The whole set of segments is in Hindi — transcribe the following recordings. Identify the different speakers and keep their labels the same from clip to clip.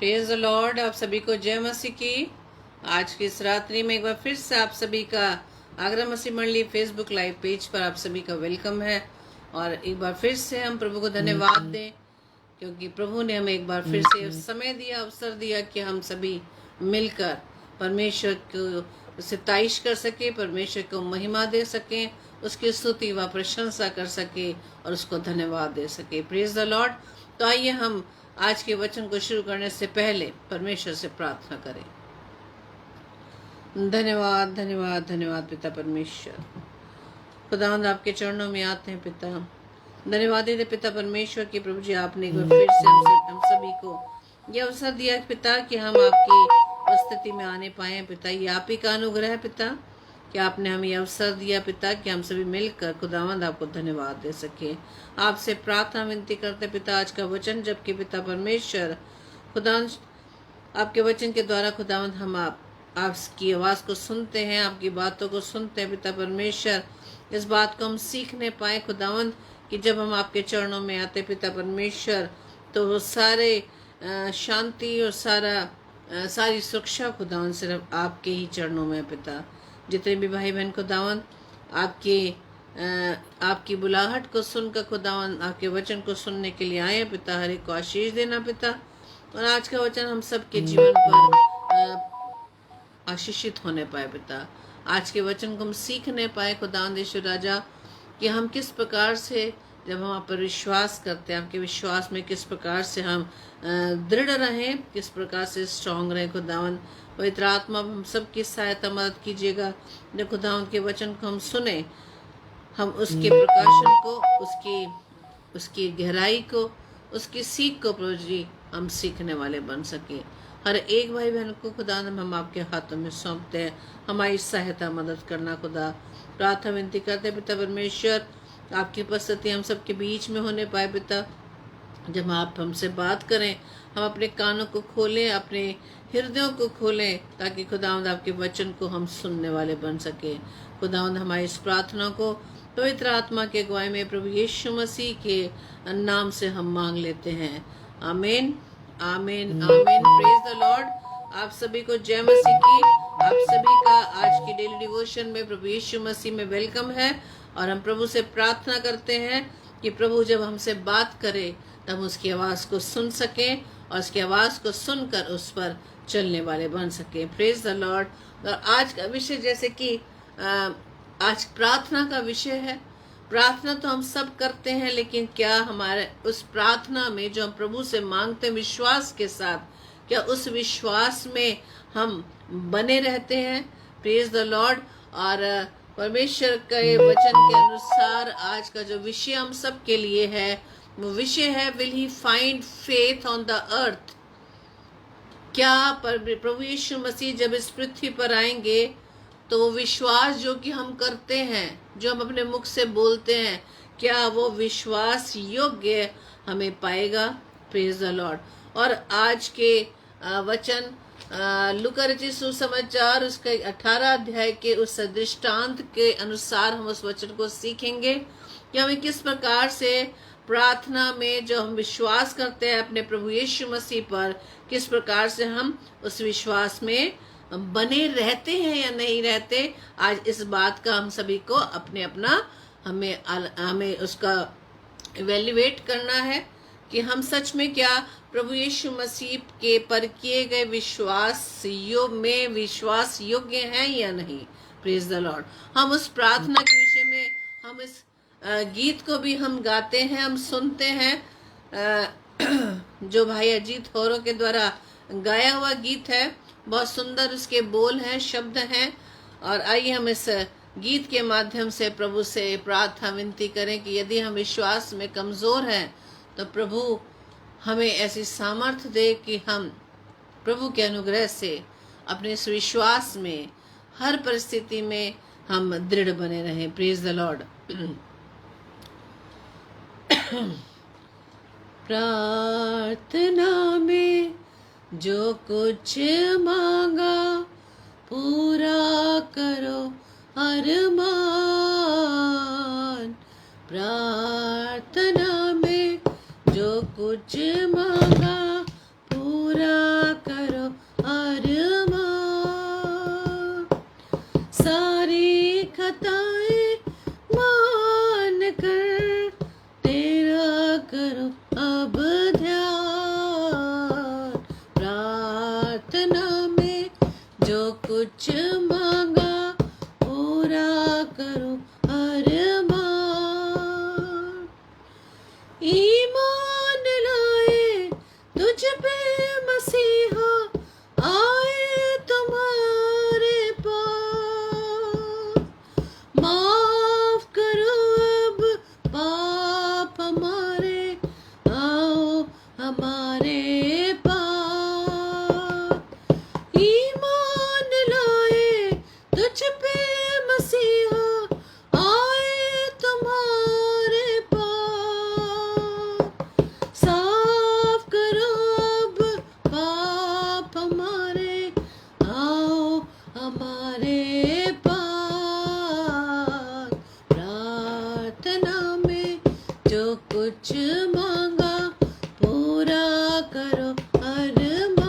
Speaker 1: Praise the Lord. आप सभी को जय मसीह की। आज की इस रात्रि में एक बार फिर से आप सभी का आगरा मसीह मंडली फेसबुक लाइव पेज पर आप सभी का वेलकम है। और एक बार फिर से हम प्रभु को धन्यवाद दें, क्योंकि प्रभु ने हमें एक बार फिर से समय दिया, अवसर दिया कि हम सभी मिलकर परमेश्वर को सिताइश कर सके, परमेश्वर को महिमा दे सकें, उसकी स्तुति व प्रशंसा कर सके और उसको धन्यवाद दे सके। Praise the Lord. तो आइए हम आज के वचन को शुरू करने से पहले परमेश्वर से प्रार्थना करें। धन्यवाद धन्यवाद धन्यवाद पिता परमेश्वर, खुदावंद आपके चरणों में आते हैं पिता। धन्यवाद देते पिता परमेश्वर की प्रभु जी, आपने एक बार फिर से हम सभी को यह अवसर दिया पिता कि हम आपकी उपस्थिति में आने पाए पिता। ये आप ही का अनुग्रह है पिता कि आपने हमें यह अवसर दिया पिता कि हम सभी मिलकर खुदावंद आपको धन्यवाद दे सके। आपसे प्रार्थना विनती करते पिता, आज का वचन जबकि पिता परमेश्वर खुदावंद आपके वचन के द्वारा खुदावंद हम आपकी आवाज़ को सुनते हैं, आपकी बातों को सुनते हैं पिता परमेश्वर। इस बात को हम सीखने पाए खुदावंद कि जब हम आपके चरणों में आते पिता परमेश्वर, तो वो सारे शांति और सारी सुरक्षा खुदावंद सिर्फ आपके ही चरणों में है पिता। जितने भी भाई बहन खुदावंद आपकी बुलाहट को सुनकर खुदावंद आपके वचन को सुनने के लिए आए हैं पिता, हर एक को आशीष देना पिता। और आज का वचन हम सबके जीवन पर आशीषित होने पाए पिता। आज के वचन को हम सीखने पाए खुदावंद यीशु राजा कि हम किस प्रकार से जब हम आप पर विश्वास करते हैं, आपके विश्वास में किस प्रकार से हम दृढ़ रहें, किस प्रकार से स्ट्रांग रहें खुदावंद। पवित्र आत्मा हम सबकी सहायता मदद कीजिएगा। जब खुदावंद के वचन को हम सुने, हम उसके प्रकाशन को, उसकी गहराई को, उसकी सीख को प्रभु जी हम सीखने वाले बन सके। हर एक भाई बहन को खुदावंद हम आपके हाथों में सौंपते हैं। हमारी सहायता मदद करना खुदा। प्रार्थना विनती करते पिता परमेश्वर, आपकी उपस्थिति हम सबके बीच में होने पाए पिता। जब आप हमसे बात करें, हम अपने कानों को खोलें, अपने हृदयों को खोलें, ताकि खुदावंद आपके वचन को हम सुनने वाले बन सके। खुदावंद हमारी इस प्रार्थना को पवित्र आत्मा के अगुवाई में प्रभु यीशु मसीह के नाम से हम मांग लेते हैं। आमीन आमीन आमीन। Praise the Lord. आप सभी को जय मसीह की। आप सभी का आज की डेली डिवोशन में प्रभु यीशु मसीह में वेलकम है। और हम प्रभु से प्रार्थना करते हैं कि प्रभु जब हमसे बात करे तब हम उसकी आवाज़ को सुन सकें और उसकी आवाज़ को सुनकर उस पर चलने वाले बन सकें। Praise the Lord. और आज का विषय जैसे कि आज प्रार्थना का विषय है। प्रार्थना तो हम सब करते हैं, लेकिन क्या हमारे उस प्रार्थना में जो हम प्रभु से मांगते हैं विश्वास के साथ, क्या उस विश्वास में हम बने रहते हैं? Praise the Lord. और परमेश्वर के वचन के अनुसार आज का जो विषय हम सब के लिए है, वो विषय है will he find faith on the earth. क्या प्रभु यीशु मसीह जब इस पृथ्वी पर आएंगे तो वो विश्वास जो कि हम करते हैं, जो हम अपने मुख से बोलते हैं, क्या वो विश्वास योग्य हमें पाएगा? Praise the Lord. और आज के वचन लूका रचित सुसमाचार उसके 18 अध्याय के उस दृष्टांत के अनुसार हम उस वचन को सीखेंगे कि हमें किस प्रकार से प्रार्थना में जो हम विश्वास करते हैं अपने प्रभु यीशु मसीह पर, किस प्रकार से हम उस विश्वास में बने रहते हैं या नहीं रहते। आज इस बात का हम सभी को अपना हमें उसका इवेल्युएट करना है कि हम सच में क्या प्रभु यीशु मसीह के पर किए गए विश्वास योग्य हैं या नहीं। Praise the Lord. हम उस प्रार्थना के विषय में हम इस गीत को भी हम गाते हैं, हम सुनते हैं, जो भाई अजीत होरो के द्वारा गाया हुआ गीत है। बहुत सुंदर उसके बोल हैं, शब्द हैं। और आइए हम इस गीत के माध्यम से प्रभु से प्रार्थना विनती करें कि यदि हम विश्वास में कमज़ोर हैं तो प्रभु हमें ऐसी सामर्थ्य दे कि हम प्रभु के अनुग्रह से अपने इस विश्वास में हर परिस्थिति में हम दृढ़ बने रहें। Praise the Lord. प्रार्थना में जो कुछ मांगा पूरा करो अरमान। प्रार्थना में जो कुछ मांगा पूरा करो अब ध्यान, प्रार्थना में जो कुछ मांगा पूरा करो अरमान। ईमान लाए तुझ पे मसीहा, आए तुम्हारे पास। माफ करो अब पाप हमारे, आओ हमारे पास। ईमान लाए तुझ पे मसीहा, आए तुम्हारे पास। साफ करो अब पाप हमारे, आओ हमारे पास। प्रार्थना में जो कुछ मांगा पूरा करो अरमान।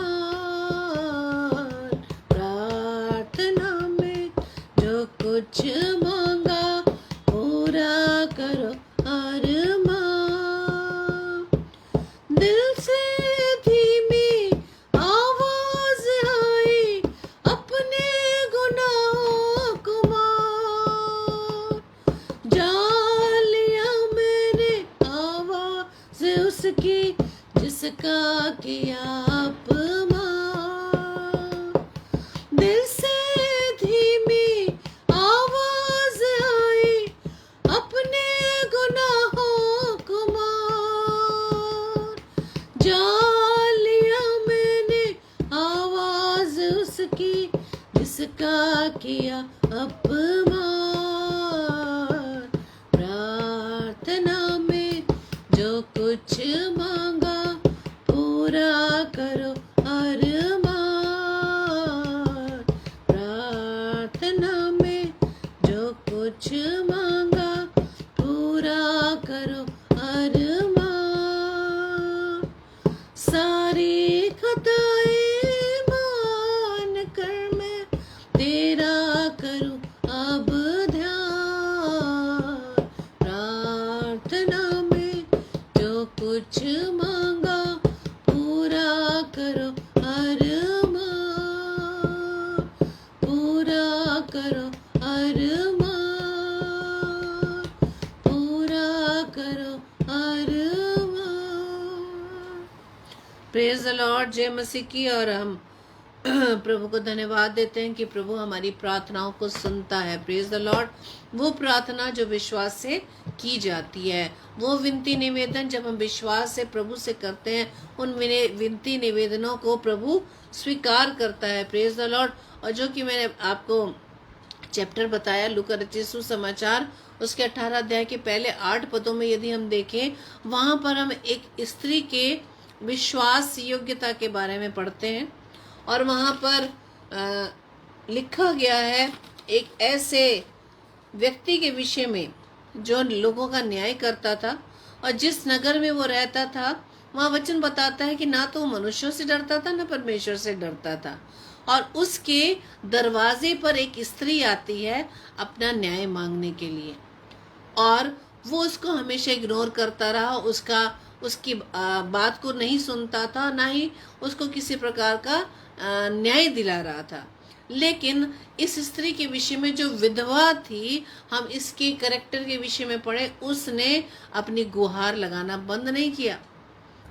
Speaker 1: प्रार्थना में जो कुछ मांगा पूरा करो अरमान। दिल से धीमी आवाज आई, अपने गुनाहों को माफ। जान लिया मैंने आवाज उसकी, जिसका किया अपमान। दिल से धीमी आवाज आई, अपने गुनाहों को माफ। जान लिया मैंने आवाज उसकी, जिसका किया अपमान। प्रार्थना में जो कुछ मांगा पूरा करो अरमान। प्रार्थना में जो कुछ मांगा पूरा करो अरमान। सारी खताएं मान कर मैं तेरा करूं अब ध्यान। प्रार्थना में जो कुछ मांगा पूरा करो अरमान, पूरा करो अरमान, पूरा करो अरमान। प्रेज द लॉर्ड, जय मसीह की। और हम प्रभु को धन्यवाद देते हैं कि प्रभु हमारी प्रार्थनाओं को सुनता है। Praise the Lord. वो प्रार्थना जो विश्वास से की जाती है, वो विनती निवेदन जब हम विश्वास से प्रभु से करते हैं, उन विनती निवेदनों को प्रभु स्वीकार करता है। Praise the Lord. और जो कि मैंने आपको चैप्टर बताया लूका रचित सुसमाचार, उसके 18 अध्याय के पहले 8 पदों में यदि हम देखें, वहां पर हम एक स्त्री के विश्वास योग्यता के बारे में पढ़ते हैं। और वहां पर लिखा गया है एक ऐसे व्यक्ति के विषय में जो लोगों का न्याय करता था, और जिस नगर में वो रहता था वहाँ वचन बताता है कि ना तो वो मनुष्यों से डरता था ना परमेश्वर से डरता था। और उसके दरवाजे पर एक स्त्री आती है अपना न्याय मांगने के लिए, और वो उसको हमेशा इग्नोर करता रहा, उसकी बात को नहीं सुनता था, ना ही उसको किसी प्रकार का न्याय दिला रहा था। लेकिन इस स्त्री के विषय में जो विधवा थी, हम इसके कैरेक्टर के विषय में पढ़े, उसने अपनी गुहार लगाना बंद नहीं किया।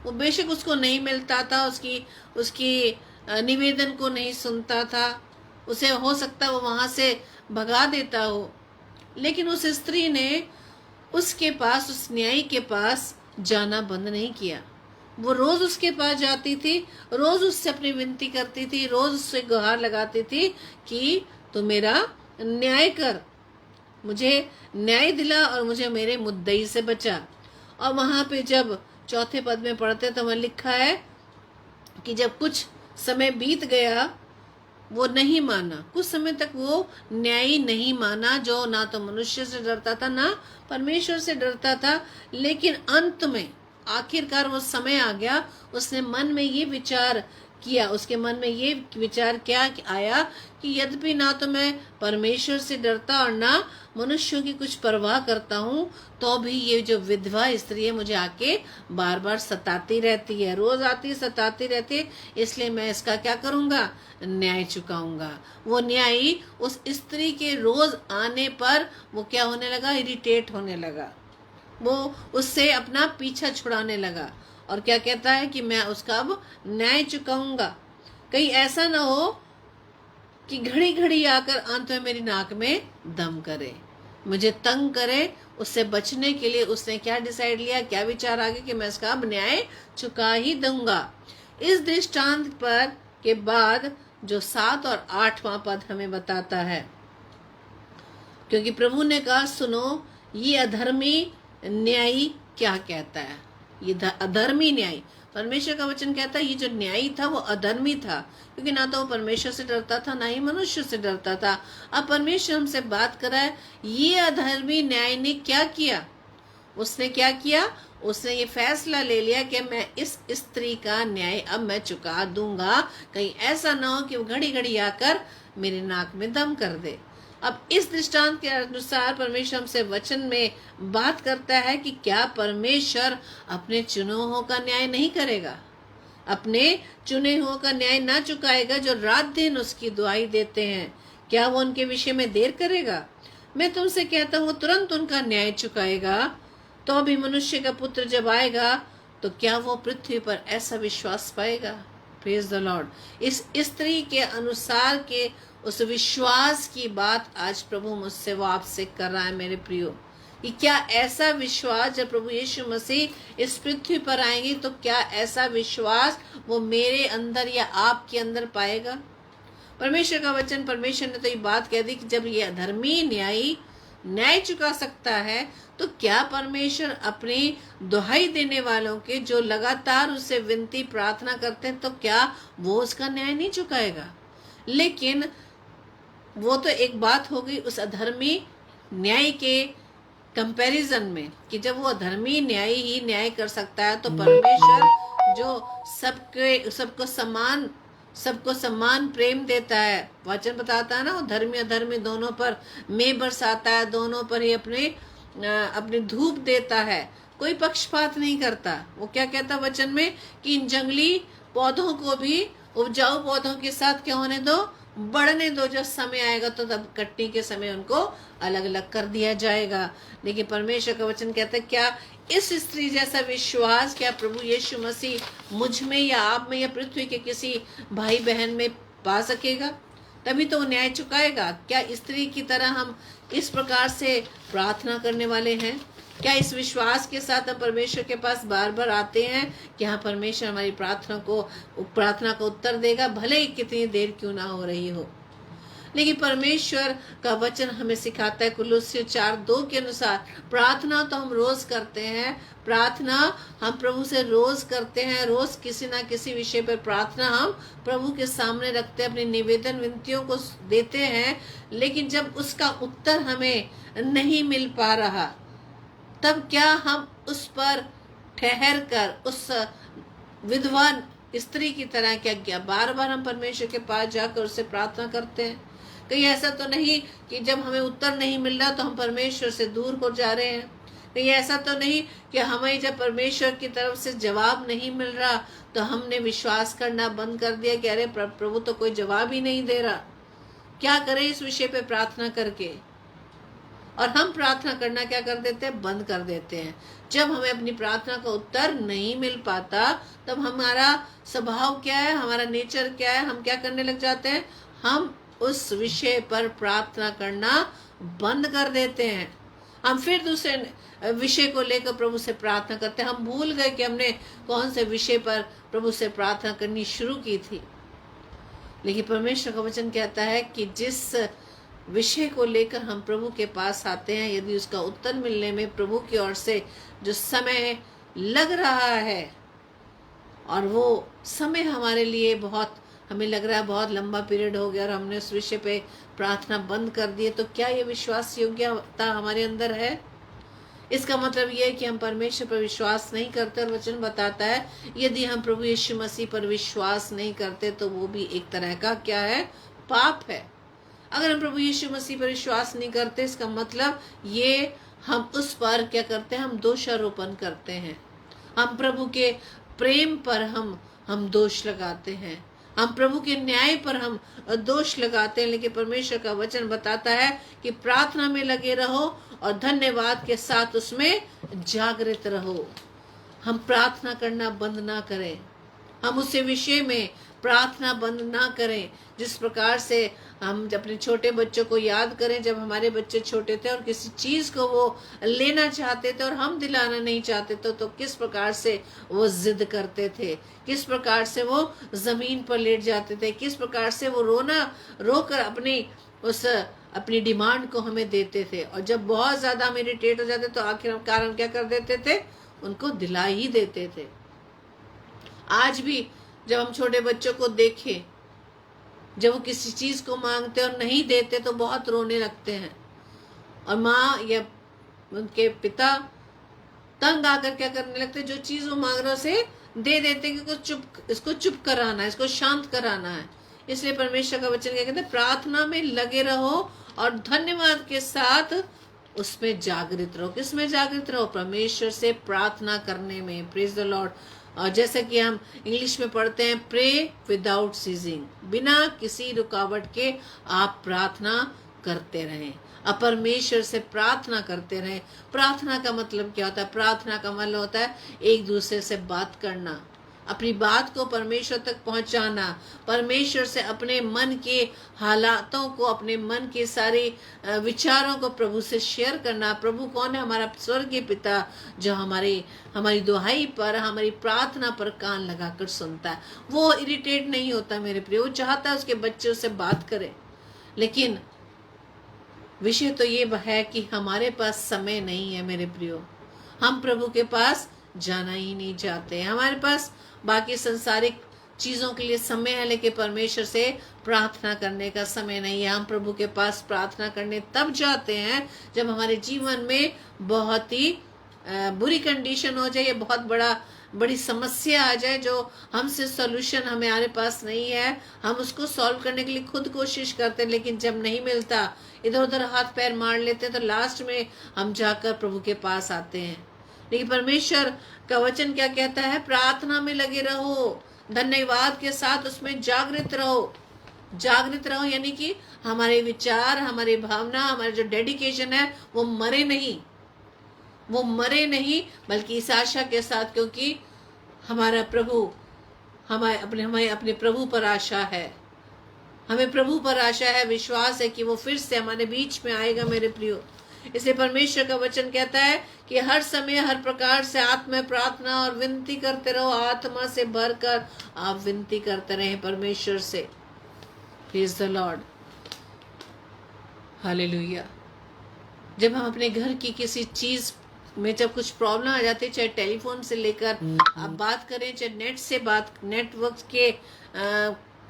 Speaker 1: वो बेशक उसको नहीं मिलता था, उसकी निवेदन को नहीं सुनता था, उसे हो सकता वो वहां से भगा देता हो, लेकिन उस स्त्री ने उसके पास, उस न्यायी के पास जाना बंद नहीं किया। वो रोज उसके पास जाती थी, रोज उससे अपनी विनती करती थी, रोज उससे गुहार लगाती थी कि तू मेरा न्याय कर, मुझे न्याय दिला और मुझे मेरे मुद्दई से बचा। और वहां पे जब चौथे पद में पढ़ते तो वहां लिखा है कि जब कुछ समय बीत गया, वो नहीं माना, कुछ समय तक वो न्यायी नहीं माना, जो ना तो मनुष्य से डरता था ना परमेश्वर से डरता था। लेकिन अंत में आखिरकार वो समय आ गया, उसने मन में ये विचार किया, उसके मन में ये विचार क्या आया कि यद्यपि ना तो मैं परमेश्वर से डरता और ना मनुष्यों की कुछ परवाह करता हूँ, तो भी ये जो विधवा स्त्री है मुझे आके बार बार सताती रहती है, रोज आती सताती रहती है, इसलिए मैं इसका क्या करूँगा, न्याय चुकाऊंगा। वो न्यायी उस स्त्री के रोज आने पर वो क्या होने लगा, इरिटेट होने लगा, वो उससे अपना पीछा छुड़ाने लगा और क्या कहता है कि मैं उसका अब न्याय चुकाऊंगा। कहीं ऐसा ना हो कि घड़ी घड़ी आकर अंत में मेरी नाक में दम करे, मुझे तंग करे। उससे बचने के लिए उसने क्या डिसाइड लिया, क्या विचार आ गया कि मैं इसका अब न्याय चुका ही दूंगा। इस दृष्टांत पर के बाद जो 7 और 8वां पद हमें बताता है, क्योंकि प्रभु ने कहा सुनो ये अधर्मी न्यायी क्या कहता है, ये अधर्मी न्यायी। परमेश्वर का वचन कहता है ये जो न्यायी था वो अधर्मी था, क्योंकि ना तो वो परमेश्वर से डरता था ना ही मनुष्य से डरता था। अब परमेश्वर हमसे बात कर रहा है, ये अधर्मी न्यायी ने क्या किया, उसने क्या किया, उसने ये फैसला ले लिया कि मैं इस स्त्री का न्याय अब मैं चुका दूंगा, कहीं ऐसा ना हो कि वो घड़ी घड़ी आकर मेरे नाक में दम कर दे। अब इस दृष्टांत के अनुसार परमेश्वर हमसे वचन में बात करता है कि क्या परमेश्वर अपने चुने हुओं का न्याय नहीं करेगा, अपने चुने हुओं का न्याय ना चुकाएगा जो रात दिन उसकी दुआई देते हैं, क्या वो उनके विषय में देर करेगा? मैं तुमसे कहता हूँ तुरंत उनका न्याय चुकाएगा। तो अभी मनुष्य का पुत्र जब आएगा तो क्या वो पृथ्वी पर ऐसा विश्वास पाएगा? Praise the Lord. इस स्त्री के अनुसार के उस विश्वास की बात आज प्रभु मुझसे वो आपसे कर रहा है मेरे प्रियो, कि क्या ऐसा विश्वास जब प्रभु यीशु मसीह इस पृथ्वी पर आएंगे तो क्या ऐसा विश्वास वो मेरे अंदर या आपके अंदर पाएगा? परमेश्वर का वचन, परमेश्वर ने तो ये बात कह दी कि जब ये अधर्मी न्यायी न्याय चुका सकता है तो क्या परमेश्वर अपनी दुहाई देने वालों के जो लगातार उससे विनती प्रार्थना करते हैं तो क्या वो उसका न्याय नहीं चुकाएगा? लेकिन वो तो एक बात हो गई उस अधर्मी न्याय के कंपैरिजन में, कि जब वो अधर्मी न्याय ही न्याय कर सकता है तो परमेश्वर जो सबको समान प्रेम देता है, वचन बताता है ना, वो धर्मी अधर्मी दोनों पर मेघ बरसाता है, दोनों पर ही अपनी धूप देता है, कोई पक्षपात नहीं करता। वो क्या कहता वचन में कि इन जंगली पौधों को भी उपजाऊ पौधों के साथ क्या होने दो, बढ़ने दो, जब समय आएगा तो तब कटने के समय उनको अलग अलग कर दिया जाएगा। लेकिन परमेश्वर का वचन कहता है क्या इस स्त्री जैसा विश्वास क्या प्रभु यीशु मसीह मुझ में या आप में या पृथ्वी के किसी भाई बहन में पा सकेगा? तभी तो वो न्याय चुकाएगा। क्या स्त्री की तरह हम इस प्रकार से प्रार्थना करने वाले हैं? क्या इस विश्वास के साथ हम परमेश्वर के पास बार बार आते हैं कि हाँ परमेश्वर हमारी प्रार्थना को उत्तर देगा, भले ही कितनी देर क्यों ना हो रही हो? लेकिन परमेश्वर का वचन हमें सिखाता है कुलुस्सी 4:2 के अनुसार प्रार्थना तो हम रोज करते हैं, प्रार्थना हम प्रभु से रोज करते हैं, रोज किसी ना किसी विषय पर प्रार्थना हम प्रभु के सामने रखते हैं, अपनी निवेदन विनतियों को देते हैं। लेकिन जब उसका उत्तर हमें नहीं मिल पा रहा तब क्या हम उस पर ठहर कर उस विधवा स्त्री की तरह क्या बार बार हम परमेश्वर के पास जाकर उससे प्रार्थना करते हैं? कहीं ऐसा तो नहीं कि जब हमें उत्तर नहीं मिल रहा तो हम परमेश्वर से दूर हो जा रहे हैं? कहीं ऐसा तो नहीं कि हमें जब परमेश्वर की तरफ से जवाब नहीं मिल रहा तो हमने विश्वास करना बंद कर दिया कि अरे प्रभु तो कोई जवाब ही नहीं दे रहा, क्या करें इस विषय पे प्रार्थना करके? और हम प्रार्थना करना क्या कर देते हैं, बंद कर देते हैं। जब हमें अपनी प्रार्थना का उत्तर नहीं मिल पाता तब हमारा स्वभाव क्या है, हमारा नेचर क्या है, हम क्या करने लग जाते हैं, हम उस विषय पर प्रार्थना करना बंद कर देते हैं। हम फिर दूसरे विषय को लेकर प्रभु से प्रार्थना करते हैं। हम भूल गए कि हमने कौन से विषय पर प्रभु से प्रार्थना करनी शुरू की थी। लेकिन परमेश्वर का वचन कहता है कि जिस विषय को लेकर हम प्रभु के पास आते हैं, यदि उसका उत्तर मिलने में प्रभु की ओर से जो समय लग रहा है और वो समय हमारे लिए बहुत, हमें लग रहा है बहुत लंबा पीरियड हो गया और हमने उस विषय पे प्रार्थना बंद कर दी, तो क्या ये विश्वास योग्यता हमारे अंदर है? इसका मतलब यह है कि हम परमेश्वर पर विश्वास नहीं करते, और वचन बताता है यदि हम प्रभु यीशु मसीह पर विश्वास नहीं करते तो वो भी एक तरह का क्या है, पाप है। अगर हम प्रभु यीशु मसीह पर विश्वास नहीं करते, इसका मतलब ये हम उस पर क्या करते हैं, हम दोषारोपण करते हैं। हम प्रभु के प्रेम पर हम दोष लगाते हैं, हम प्रभु के न्याय पर हम दोष लगाते हैं। लेकिन परमेश्वर का वचन बताता है कि प्रार्थना में लगे रहो और धन्यवाद के साथ उसमें जागृत रहो। हम प्रार्थना करना बंद ना करें, हम उस विषय में प्रार्थना बंद ना करें। जिस प्रकार से हम अपने छोटे बच्चों को याद करें, जब हमारे बच्चे छोटे थे और किसी चीज को वो लेना चाहते थे और हम दिलाना नहीं चाहते थे, तो किस प्रकार से वो जिद करते थे, किस प्रकार से वो जमीन पर लेट जाते थे, किस प्रकार से वो रोकर अपनी डिमांड को हमें देते थे। और जब बहुत ज्यादा हम इरिटेट हो जाते तो आखिर कारण क्या कर देते थे, उनको दिला ही देते थे। आज भी जब हम छोटे बच्चों को देखें, जब वो किसी चीज को मांगते और नहीं देते तो बहुत रोने लगते हैं, और माँ या उनके पिता तंग आकर क्या करने लगते, जो चीज वो मांग रहे उसे दे देते कि इसको चुप कराना है, इसको शांत कराना है। इसलिए परमेश्वर का वचन क्या कहते हैं, प्रार्थना में लगे रहो और धन्यवाद के साथ उसमें जागृत रहो। किसमें जागृत रहो, परमेश्वर से प्रार्थना करने में। Praise the Lord. और जैसा कि हम इंग्लिश में पढ़ते हैं, प्रे विदाउट सीजिंग, बिना किसी रुकावट के आप प्रार्थना करते रहें, अब परमेश्वर से प्रार्थना करते रहें। प्रार्थना का मतलब क्या होता है, प्रार्थना का मतलब होता है एक दूसरे से बात करना, अपनी बात को परमेश्वर तक पहुंचाना, परमेश्वर से अपने मन के हालातों को, अपने मन के सारे विचारों को प्रभु से शेयर करना। प्रभु कौन है, हमारा स्वर्गीय पिता, जो हमारी दुहाई पर, हमारी प्रार्थना पर कान लगाकर सुनता है। वो इरिटेट नहीं होता मेरे प्रिय, वो चाहता है उसके बच्चे उससे बात करें। लेकिन विषय तो ये है कि हमारे पास समय नहीं है मेरे प्रियो, हम प्रभु के पास जाना ही नहीं चाहते। हमारे पास बाकी संसारिक चीजों के लिए समय है, लेकिन परमेश्वर से प्रार्थना करने का समय नहीं है। हम प्रभु के पास प्रार्थना करने तब जाते हैं जब हमारे जीवन में बहुत ही बुरी कंडीशन हो जाए, बहुत बड़ी समस्या आ जाए जो हमसे सोल्यूशन हमारे पास नहीं है। हम उसको सॉल्व करने के लिए खुद कोशिश करते हैं, लेकिन जब नहीं मिलता, इधर उधर हाथ पैर मार लेते हैं, तो लास्ट में हम जाकर प्रभु के पास आते हैं। लेकिन परमेश्वर का वचन क्या कहता है, प्रार्थना में लगे रहो, धन्यवाद के साथ उसमें जागृत रहो। जागृत रहो यानी कि हमारे विचार, हमारी भावना, हमारा जो डेडिकेशन है वो मरे नहीं, बल्कि इस आशा के साथ, क्योंकि हमारा प्रभु, हमें अपने प्रभु पर आशा है, हमें प्रभु पर आशा है, विश्वास है कि वो फिर से हमारे बीच में आएगा मेरे प्रियो। इसलिए परमेश्वर का वचन कहता है कि हर समय हर प्रकार से आत्मा प्रार्थना और विनती करते रहो, आत्मा से भरकर आप विनती करते रहें परमेश्वर से। Praise the Lord, hallelujah. जब हम अपने घर की किसी चीज में जब कुछ प्रॉब्लम आ जाती है, चाहे टेलीफोन से लेकर आप बात करें, चाहे नेटवर्क के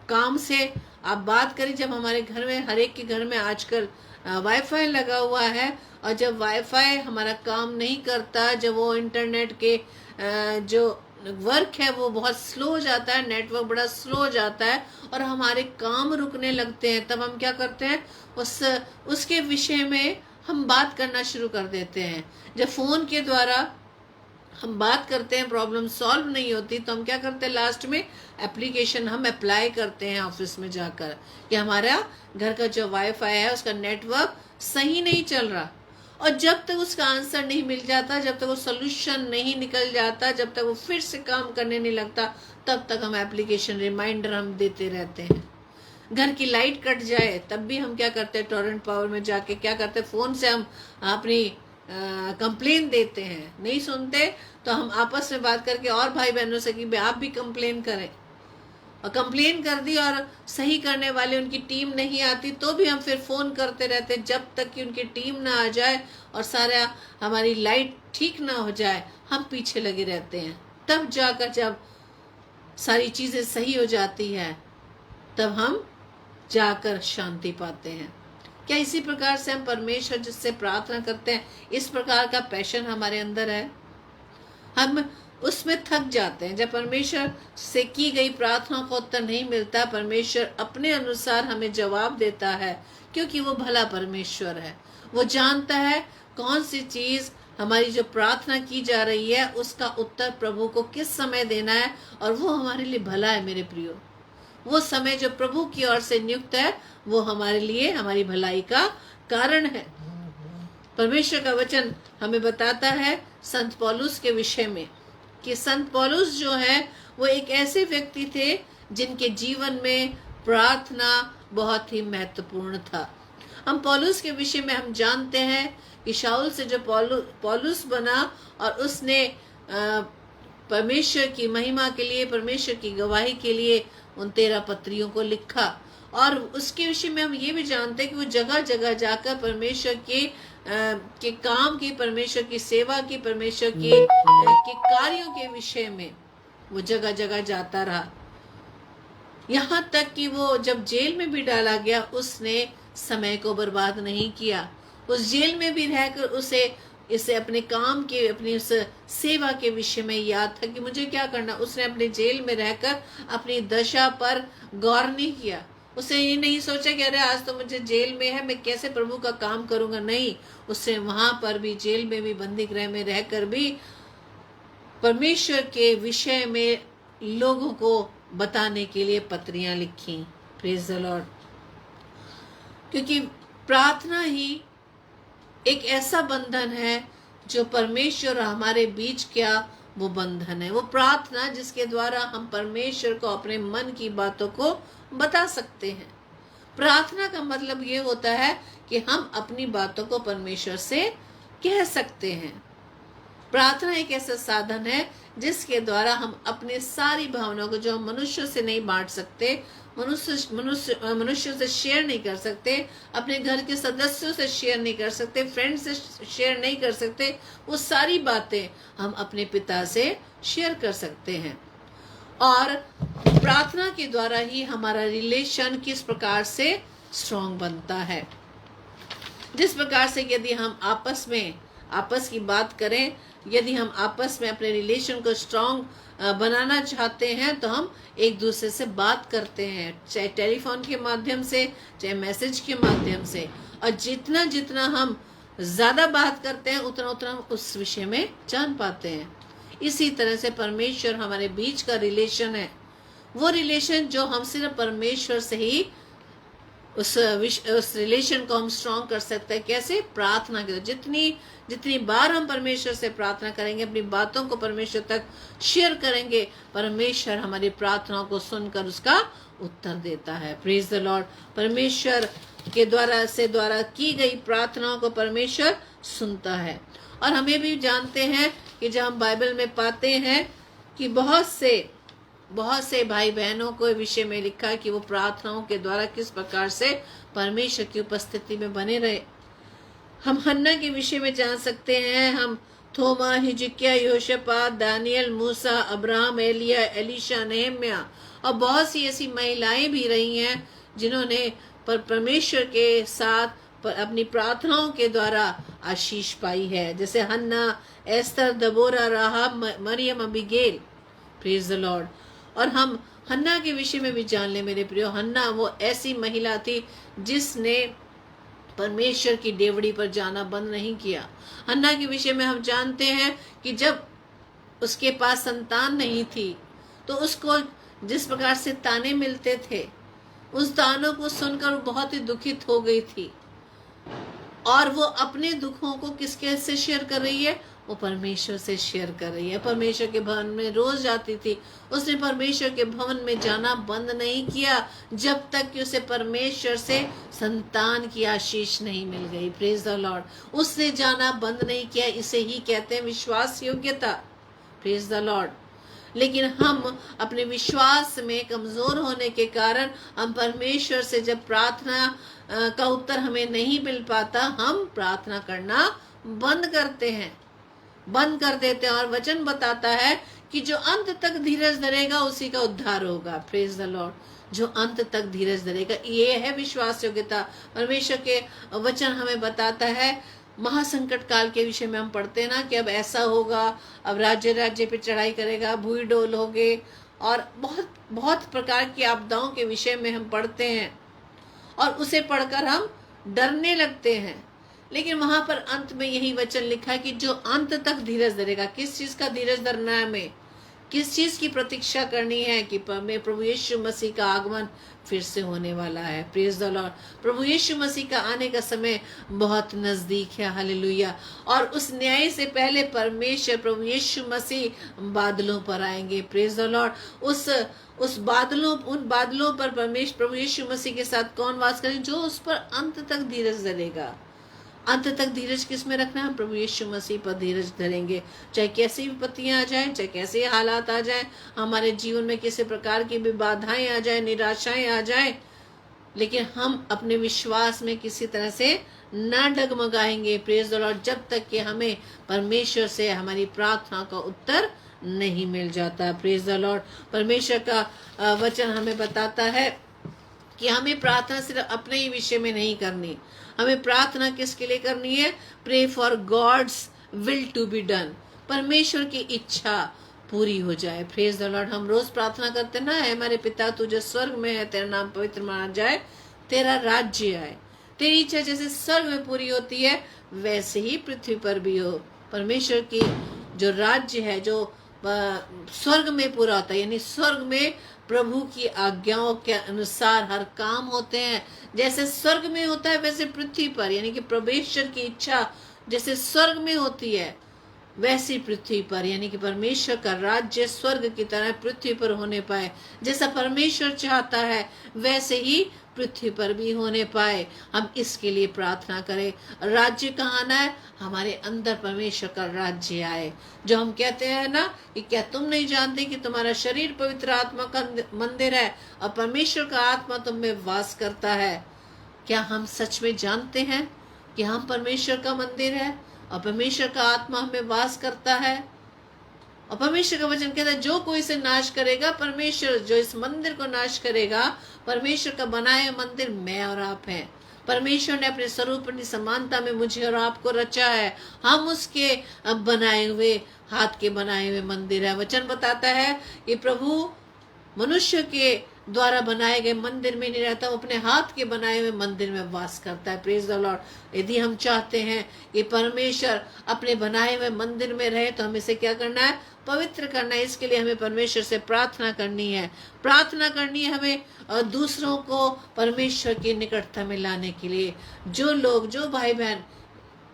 Speaker 1: काम से आप बात करें, जब हमारे घर में, हर एक के घर में आजकल वाईफाई लगा हुआ है, और जब वाईफाई हमारा काम नहीं करता, जब वो इंटरनेट के जो वर्क है वो बहुत स्लो हो जाता है, नेटवर्क बड़ा स्लो हो जाता है और हमारे काम रुकने लगते हैं, तब हम क्या करते हैं, उसके विषय में हम बात करना शुरू कर देते हैं। जब फोन के द्वारा हम बात करते हैं, प्रॉब्लम सॉल्व नहीं होती, तो हम क्या करते हैं, लास्ट में एप्लीकेशन हम अप्लाई करते हैं ऑफिस में जाकर कि हमारा घर का जो वाईफाई है उसका नेटवर्क सही नहीं चल रहा। और जब तक उसका आंसर नहीं मिल जाता, जब तक वो सोल्यूशन नहीं निकल जाता, जब तक वो फिर से काम करने नहीं लगता, तब तक हम एप्लीकेशन रिमाइंडर हम देते रहते हैं। घर की लाइट कट जाए तब भी हम क्या करते हैं, टॉरेंट पावर में जाके क्या करते हैं, फोन से हम अपनी कंप्लेन देते हैं। नहीं सुनते तो हम आपस में बात करके और भाई बहनों से कि आप भी कंप्लेन करें, और कंप्लेन कर दी और सही करने वाले उनकी टीम नहीं आती, तो भी हम फिर फोन करते रहते जब तक कि उनकी टीम ना आ जाए और सारा हमारी लाइट ठीक ना हो जाए, हम पीछे लगे रहते हैं। तब जाकर जब सारी चीजें सही हो जाती है, तब हम जाकर शांति पाते हैं। क्या इसी प्रकार से हम परमेश्वर जिससे प्रार्थना करते हैं, इस प्रकार का पैशन हमारे अंदर है? हम उसमें थक जाते हैं। जब परमेश्वर से की गई प्रार्थना को उत्तर नहीं मिलता, परमेश्वर अपने अनुसार हमें जवाब देता है, क्योंकि वो भला परमेश्वर है। वो जानता है कौन सी चीज हमारी जो प्रार्थना की जा रही है उसका उत्तर प्रभु को किस समय देना है, और वो हमारे लिए भला है मेरे प्रियो। वो समय जो प्रभु की ओर से नियुक्त है वो हमारे लिए हमारी भलाई का कारण है। परमेश्वर का वचन हमें बताता है संत पौलुस के विषय में कि संत पौलुस जो है वो एक ऐसे व्यक्ति थे जिनके जीवन में प्रार्थना बहुत ही महत्वपूर्ण था। हम पौलुस के विषय में हम जानते हैं कि शाऊल से जो पौलुस बना और उसने परमेश्वर की महिमा के लिए, परमेश्वर की गवाही के लिए उन 13 पत्रियों को लिखा। और उसके विषय में हम ये भी जानते हैं कि वो जगह जगह जाकर परमेश्वर के काम की, परमेश्वर की सेवा की, परमेश्वर के कार्यों के विषय में वो जगह जगह जाता रहा। यहाँ तक कि वो जब जेल में भी डाला गया, उसने समय को बर्बाद नहीं किया। उस जेल में भी रहकर इसे अपने काम के, अपनी उस सेवा के विषय में याद था कि मुझे क्या करना। उसने अपने जेल में रहकर अपनी दशा पर गौर नहीं किया। उसने ये नहीं सोचा कि अरे आज तो मुझे जेल में है, मैं कैसे प्रभु का काम करूंगा। नहीं, उसने वहां पर भी, जेल में भी, बंदी गृह में रहकर भी परमेश्वर के विषय में लोगों को बताने के लिए पत्रियां लिखी। Praise the Lord. क्योंकि प्रार्थना ही एक ऐसा बंधन है जो परमेश्वर और हमारे बीच क्या वो बंधन है। वो प्रार्थना जिसके द्वारा हम परमेश्वर को अपने मन की बातों को बता सकते हैं। प्रार्थना का मतलब ये होता है कि हम अपनी बातों को परमेश्वर से कह सकते हैं। प्रार्थना एक ऐसा साधन है जिसके द्वारा हम अपनी सारी भावनाओं को, जो हम मनुष्य से नहीं बांट सकते, मनुष्य से शेयर नहीं कर सकते, अपने घर के सदस्यों से शेयर नहीं कर सकते, फ्रेंड से शेयर नहीं कर सकते, वो सारी बातें हम अपने पिता से शेयर कर सकते हैं। और प्रार्थना के द्वारा ही हमारा रिलेशन किस प्रकार से स्ट्रॉन्ग बनता है। जिस प्रकार से यदि हम आपस की बात करें, यदि हम आपस में अपने रिलेशन को स्ट्रॉन्ग बनाना चाहते हैं तो हम एक दूसरे से बात करते हैं, चाहे टेलीफोन के माध्यम से, चाहे मैसेज के माध्यम से। और जितना जितना हम ज्यादा बात करते हैं उतना उतना हम उस विषय में जान पाते हैं। इसी तरह से परमेश्वर हमारे बीच का रिलेशन है, वो रिलेशन जो हम सिर्फ परमेश्वर से ही उस रिलेशन को हम स्ट्रॉन्ग कर सकते हैं। कैसे? प्रार्थना के। जितनी बार हम परमेश्वर से प्रार्थना करेंगे, अपनी बातों को परमेश्वर तक शेयर करेंगे, परमेश्वर हमारी प्रार्थनाओं को सुनकर उसका उत्तर देता है। Praise the Lord. परमेश्वर के द्वारा की गई प्रार्थनाओं को परमेश्वर सुनता है। और हमें भी जानते हैं कि जब हम बाइबल में पाते हैं कि बहुत से भाई बहनों को विषय में लिखा है कि वो प्रार्थनाओं के द्वारा किस प्रकार से परमेश्वर की उपस्थिति में बने रहे। हम हन्ना के विषय में जान सकते हैं, हम थोमा, हिजकिया, योशपात, दानियल, मूसा, अब्राहम, एलिया, एलिशा, नेहम्या और बहुत सी ऐसी महिलाएं भी रही हैं जिन्होंने परमेश्वर के साथ अपनी प्रार्थनाओं के द्वारा आशीष पाई है। जैसे Hannah, Esther, Deborah, Rahab, Mariam, Abigail. Praise the Lord. और हम हन्ना के विषय में भी जान ले मेरे प्रियो। हन्ना वो ऐसी महिला थी जिसने परमेश्वर की डेवड़ी पर जाना बंद नहीं किया। हन्ना के विषय में हम जानते हैं कि जब उसके पास संतान नहीं थी तो उसको जिस प्रकार से ताने मिलते थे, उस तानों को सुनकर वो बहुत ही दुखित हो गई थी। और वो अपने दुखों को किसके से शेयर कर रही है? वो परमेश्वर से शेयर कर रही है। परमेश्वर के भवन में रोज जाती थी। उसने परमेश्वर के भवन में जाना बंद नहीं किया जब तक कि उसे परमेश्वर से संतान की आशीष नहीं मिल गई। Praise the Lord. उसने जाना बंद नहीं किया। इसे ही कहते हैं विश्वास योग्यता। Praise the Lord. लेकिन हम अपने विश्वास में कमजोर होने के कारण हम परमेश्वर से जब प्रार्थना का उत्तर हमें नहीं मिल पाता, हम प्रार्थना करना बंद कर देते हैं। और वचन बताता है कि जो अंत तक धीरज धरेगा उसी का उद्धार होगा। Praise the Lord. जो अंत तक धीरज धरेगा, ये है विश्वास योग्यता। परमेश्वर के वचन हमें बताता है। महासंकट काल के विषय में हम पढ़ते हैं ना कि अब ऐसा होगा, अब राज्य राज्य पे चढ़ाई करेगा, भूई डोल होगे, और बहुत बहुत प्रकार की आपदाओं के विषय में हम पढ़ते हैं और उसे पढ़कर हम डरने लगते हैं। लेकिन वहां पर अंत में यही वचन लिखा है कि जो अंत तक धीरज धरेगा। किस चीज का धीरज धरना है हमें? किस चीज की प्रतीक्षा करनी है? कि प्रभु यीशु मसीह का आगमन फिर से होने वाला है। Praise the Lord. प्रभु यीशु मसीह का आने का समय बहुत नजदीक है। हालेलुया। और उस न्याय से पहले परमेश्वर प्रभु यीशु मसीह बादलों पर आएंगे। Praise the Lord. उन बादलों पर परमेश्वर प्रभु यीशु मसीह के साथ कौन वास करेंगे? जो उस पर अंत तक धीरज धरेगा। अंत तक धीरज किस में रखना है? प्रभु यीशु मसीह पर धीरज धरेंगे। चाहे कैसी विपत्तियां आ जाएं, चाहे कैसे हालात आ जाएं, हमारे जीवन में किसी प्रकार की भी बाधाएं आ जाएं, निराशाएं आ जाएं, लेकिन हम अपने विश्वास में किसी तरह से ना डगमगाएंगे। Praise the Lord. जब तक कि हमें परमेश्वर से हमारी प्रार्थना का उत्तर नहीं मिल जाता। Praise the Lord. परमेश्वर का वचन हमें बताता है कि हमें प्रार्थना सिर्फ अपने ही विषय में नहीं करनी। हमें प्रार्थना किसके लिए करनी है? Pray for God's will to be done. परमेश्वर की इच्छा पूरी हो जाए। Praise the Lord. हम रोज प्रार्थना करते ना है, हमारे पिता तू जो स्वर्ग में है, तेरा नाम पवित्र माना जाए, तेरा राज्य आए, तेरी इच्छा जैसे स्वर्ग में पूरी होती है वैसे ही पृथ्वी पर भी हो। परमेश्वर की जो राज्य है, जो स्वर्ग में पूरा होता है, यानी स्वर्ग में प्रभु की आज्ञाओं के अनुसार हर काम होते हैं। जैसे स्वर्ग में होता है वैसे पृथ्वी पर, यानी कि परमेश्वर की इच्छा जैसे स्वर्ग में होती है वैसी पृथ्वी पर, यानी कि परमेश्वर का राज्य स्वर्ग की तरह पृथ्वी पर होने पाए। जैसा परमेश्वर चाहता है वैसे ही पृथ्वी पर भी होने पाए। हम इसके लिए प्रार्थना करें। राज्य कहाँ आना है? हमारे अंदर परमेश्वर का राज्य आए। जो हम कहते हैं ना कि क्या तुम नहीं जानते कि तुम्हारा शरीर पवित्र आत्मा का मंदिर है और परमेश्वर का आत्मा तुम में वास करता है? क्या हम सच में जानते हैं कि हम परमेश्वर का मंदिर है और परमेश्वर का आत्मा हमें वास करता है? और परमेश्वर का वचन कहता है जो कोई इसे नाश करेगा, परमेश्वर जो इस मंदिर को नाश करेगा, परमेश्वर का बनाया मंदिर मैं और आप हैं। परमेश्वर ने अपने स्वरूप अपनी समानता में मुझे और आपको रचा है। हम उसके बनाए हुए, हाथ के बनाए हुए मंदिर है। वचन बताता है कि प्रभु मनुष्य के द्वारा बनाए गए मंदिर में नहीं रहता, वो अपने हाथ के बनाए हुए मंदिर में वास करता है। Praise the Lord. यदि हम चाहते हैं कि परमेश्वर अपने बनाए हुए मंदिर में रहे तो हमें इसे क्या करना है? पवित्र करना है। इसके लिए हमें परमेश्वर से प्रार्थना करनी है। प्रार्थना करनी है हमें और दूसरों को परमेश्वर की निकटता में लाने के लिए। जो भाई बहन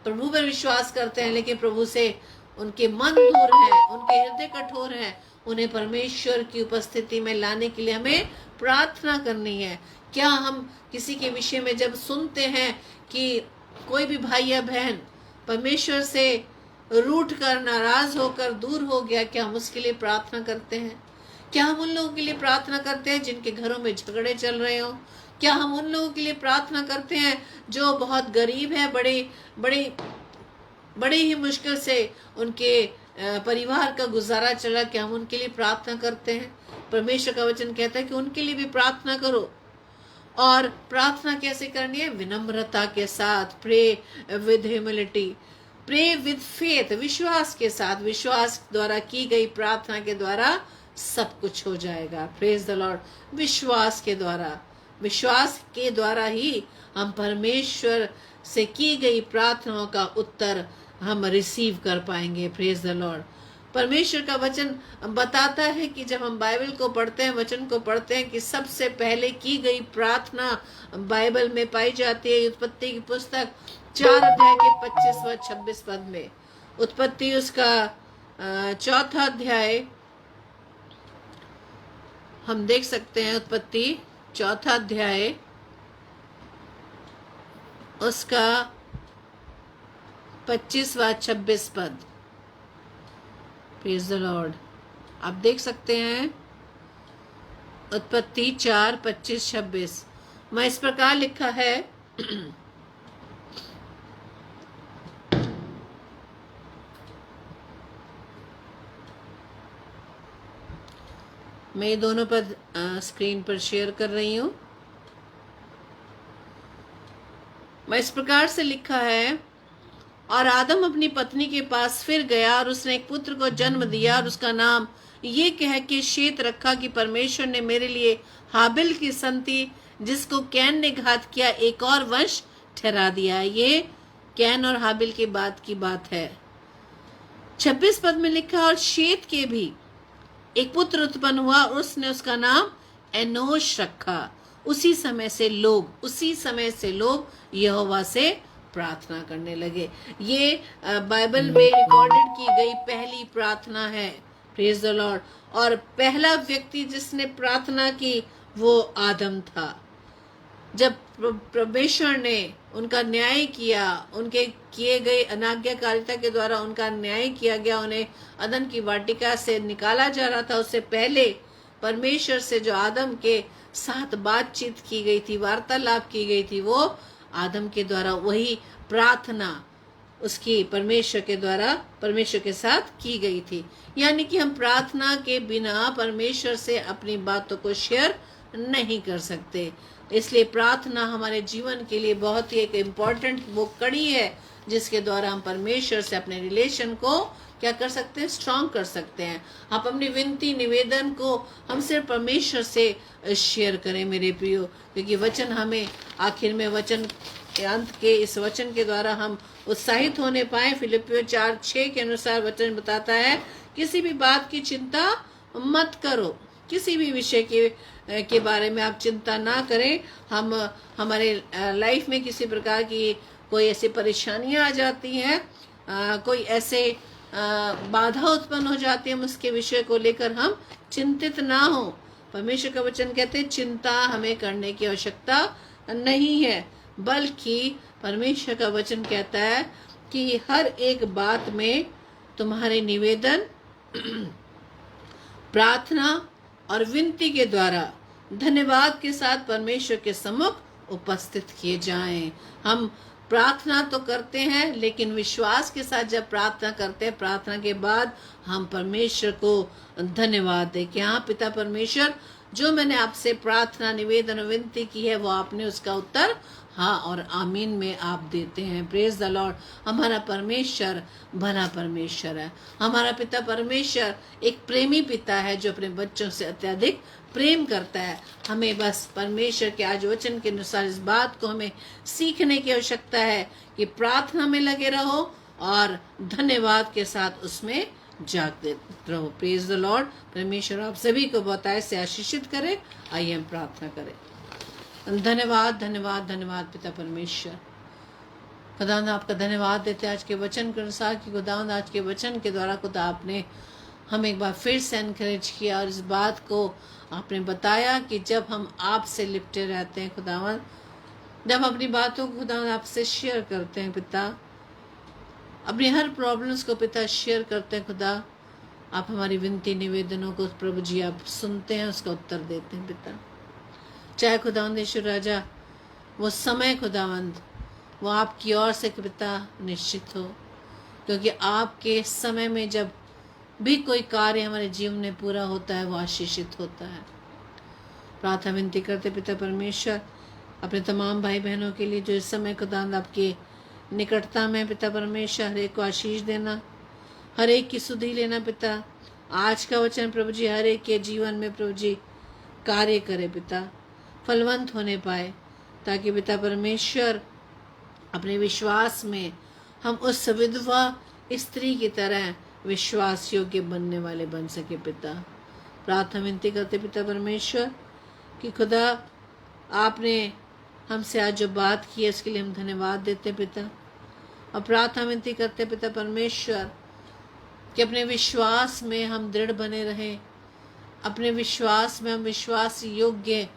Speaker 1: प्रभु पर विश्वास करते हैं लेकिन प्रभु से उनके मन दूर है, उनके हृदय कठोर है, उन्हें परमेश्वर की उपस्थिति में लाने के लिए हमें प्रार्थना करनी है। क्या हम किसी के विषय में जब सुनते हैं कि कोई भी भाई या बहन परमेश्वर से रूठ कर, नाराज होकर दूर हो गया, क्या हम उसके लिए प्रार्थना करते हैं? क्या हम उन लोगों के लिए प्रार्थना करते हैं जिनके घरों में झगड़े चल रहे हो? क्या हम उन लोगों के लिए प्रार्थना करते हैं जो बहुत गरीब है, बड़े ही मुश्किल से उनके परिवार का गुजारा चला? क्या हम उनके लिए प्रार्थना करते हैं? परमेश्वर का वचन कहता है कि उनके लिए भी प्रार्थना करो। और प्रार्थना कैसे करनी है? विनम्रता के साथ। Pray with humility, pray with faith, विश्वास के साथ। विश्वास द्वारा की गई प्रार्थना के द्वारा सब कुछ हो जाएगा। Praise the Lord. विश्वास के द्वारा ही हम परमेश्वर से की गई प्रार्थनाओं का उत्तर हम रिसीव कर पाएंगे। Praise the Lord. परमेश्वर का वचन बताता है कि जब हम बाइबल को पढ़ते हैं, वचन को पढ़ते हैं, कि सबसे पहले की गई प्रार्थना बाइबल में पाई जाती है उत्पत्ति की पुस्तक 4 अध्याय के 25 व 26 पद में। उत्पत्ति उसका 4 अध्याय हम देख सकते हैं। उत्पत्ति 4 अध्याय उसका 25 व 26 पद। Praise the Lord. आप देख सकते हैं उत्पत्ति 4, 25, 26 में इस प्रकार लिखा है मैं ये दोनों पर स्क्रीन पर शेयर कर रही हूँ। मैं इस प्रकार से लिखा है, और आदम अपनी पत्नी के पास फिर गया और उसने एक पुत्र को जन्म दिया और उसका नाम ये कह के शेत रखा कि परमेश्वर ने मेरे लिए हाबिल की संति जिसको कैन ने घात किया एक और वंश ठहरा दिया। ये कैन और हाबिल की बात है। 26 पद में लिखा, और शेत के भी एक पुत्र उत्पन्न हुआ, उसने उसका नाम एनोश रखा। उसी समय से लोग यहोवा से प्रार्थना करने लगे। ये बाइबल में रिकॉर्डेड की गई पहली प्रार्थना है। Praise the Lord. और पहला व्यक्ति जिसने प्रार्थना की वो आदम था। जब परमेश्वर ने उनका न्याय किया, उनके किए गए अनाज्ञाकारिता के द्वारा उनका न्याय किया गया, उन्हें अदन की वाटिका से निकाला जा रहा था, उससे पहले परमेश्वर से जो आदम के साथ बातचीत की गई थी, वार्तालाप की गई थी, वो आदम के द्वारा वही प्रार्थना उसकी परमेश्वर के द्वारा परमेश्वर के साथ की गई थी। यानी कि हम प्रार्थना के बिना परमेश्वर से अपनी बातों को शेयर नहीं कर सकते। इसलिए प्रार्थना हमारे जीवन के लिए बहुत ही एक इम्पॉर्टेंट वो कड़ी है जिसके द्वारा हम परमेश्वर से अपने रिलेशन को क्या कर सकते हैं, स्ट्रॉन्ग कर सकते हैं। आप अपनी विनती निवेदन को हम सिर्फ परमेश्वर से शेयर करें मेरे प्रियो, क्योंकि वचन हमें आखिर में वचन के अंत के इस वचन के द्वारा हम उत्साहित होने पाए। फिलिपियों 4:6 के अनुसार वचन बताता है, किसी भी बात की चिंता मत करो, किसी भी विषय के बारे में आप चिंता ना करें। हम हमारे लाइफ में किसी प्रकार की कोई ऐसी परेशानियां आ जाती हैं, कोई ऐसे बाधा उत्पन्न हो जाती है, हम उसके विषय को लेकर हम चिंतित ना हो। परमेश्वर का वचन कहते हैं चिंता हमें करने की आवश्यकता नहीं है, बल्कि परमेश्वर का वचन कहता है कि हर एक बात में तुम्हारे निवेदन प्रार्थना और विनती के द्वारा धन्यवाद के साथ परमेश्वर के सम्मुख उपस्थित किए जाएं। हम प्रार्थना तो करते हैं, लेकिन विश्वास के साथ जब प्रार्थना करते हैं, प्रार्थना के बाद हम परमेश्वर को धन्यवाद दें कि हाँ पिता परमेश्वर, जो मैंने आपसे प्रार्थना निवेदन विनती की है वो आपने उसका उत्तर हाँ और आमीन में आप देते हैं। Praise the Lord. हमारा परमेश्वर भला परमेश्वर है। हमारा पिता परमेश्वर एक प्रेमी पिता है जो अपने बच्चों से अत्यधिक प्रेम करता है। हमें बस परमेश्वर के आज वचन के अनुसार इस बात को हमें सीखने की आवश्यकता है कि प्रार्थना में लगे रहो और धन्यवाद के साथ उसमें जागते रहो। Praise the Lord. परमेश्वर आप सभी को बहुत ऐसे आशीषित करे। आइए हम प्रार्थना करें। धन्यवाद धन्यवाद धन्यवाद पिता परमेश्वर। खुदावंद आपका धन्यवाद देते आज के वचन के अनुसार कि खुदावंद आज के वचन के द्वारा खुदा आपने हमें एक बार फिर से एनकरेज किया और इस बात को आपने बताया कि जब हम आपसे लिपटे रहते हैं खुदावंद, जब अपनी बातों को खुदावंद आपसे शेयर करते हैं पिता, अपनी हर प्रॉब्लम्स को पिता शेयर करते हैं खुदा, आप हमारी विनती निवेदनों को प्रभु जी आप सुनते हैं, उसका उत्तर देते हैं पिता। चाहे खुदावंद यीशु राजा वो समय खुदावंद वो आपकी ओर से पिता निश्चित हो, क्योंकि आपके समय में जब भी कोई कार्य हमारे जीवन में पूरा होता है वो आशीषित होता है। प्रार्थना विनती करते पिता परमेश्वर अपने तमाम भाई बहनों के लिए जो इस समय खुदावंद आपके निकटता में पिता परमेश्वर हर एक को आशीष देना, हर एक की सुधि लेना पिता। आज का वचन प्रभु जी हर एक के जीवन में प्रभु जी कार्य करे पिता, फलवंत होने पाए, ताकि पिता परमेश्वर अपने विश्वास में हम उस विधवा स्त्री की तरह विश्वास योग्य बनने वाले बन सके पिता। प्रार्थना विनती करते पिता परमेश्वर कि खुदा आपने हमसे आज जो बात की है उसके लिए हम धन्यवाद देते पिता, और प्रार्थना विनती करते पिता परमेश्वर कि अपने विश्वास में हम दृढ़ बने रहें, अपने विश्वास में हम विश्वास योग्य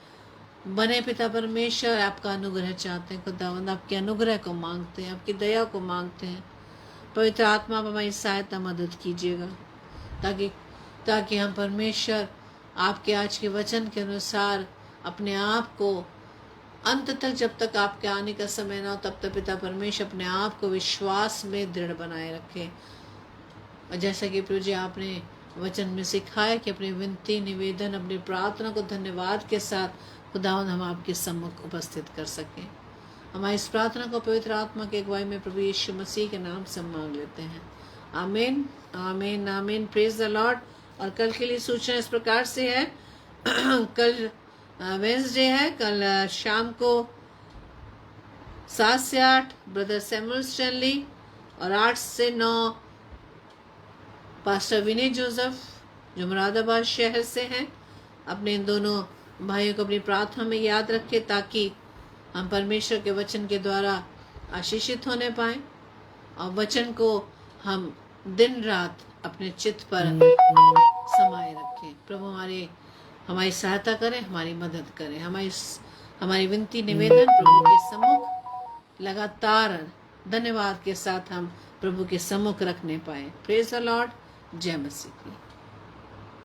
Speaker 1: बने पिता परमेश्वर। आपका अनुग्रह चाहते हैं खुदावंद, आपके अनुग्रह को मांगते हैं, आपकी दया को मांगते हैं। पवित्र आत्मा हमारी सहायता मदद कीजिएगा ताकि हम परमेश्वर आपके आज के वचन के अनुसार अपने आप को अंत तक, जब तक आपके आने का समय ना हो तब तक पिता परमेश्वर अपने आप को विश्वास में दृढ़ बनाए रखें। और जैसा कि प्रभु जी आपने वचन में सिखाया कि अपनी विनती, निवेदन, अपनी प्रार्थना को धन्यवाद के साथ खुदावंद हम आपके सम्मुख उपस्थित कर सकें। हमारी इस प्रार्थना को पवित्र आत्मा के अगुवाई में प्रभु यीशु मसीह के नाम से मांग लेते हैं। आमीन, आमीन, आमीन। Praise the Lord. और कल के लिए सूचना इस प्रकार से है कल वेंसडे है। कल शाम को 7 से 8 ब्रदर सैमुअल स्टैनली और 8 से 9 पास्टर विनय जोसेफ जो मुरादाबाद शहर से हैं। अपने इन दोनों भाइयों को अपनी प्रार्थना में याद रखें ताकि हम परमेश्वर के वचन के द्वारा आशीषित होने पाएं और वचन को हम दिन रात अपने चित्त पर समाये रखें। प्रभु हमारी सहायता करें, हमारी मदद करें। हमारी विनती निवेदन प्रभु के सम्मुख लगातार धन्यवाद के साथ हम प्रभु के सम्मुख रखने पाए। Praise the Lord. जय मसीह की।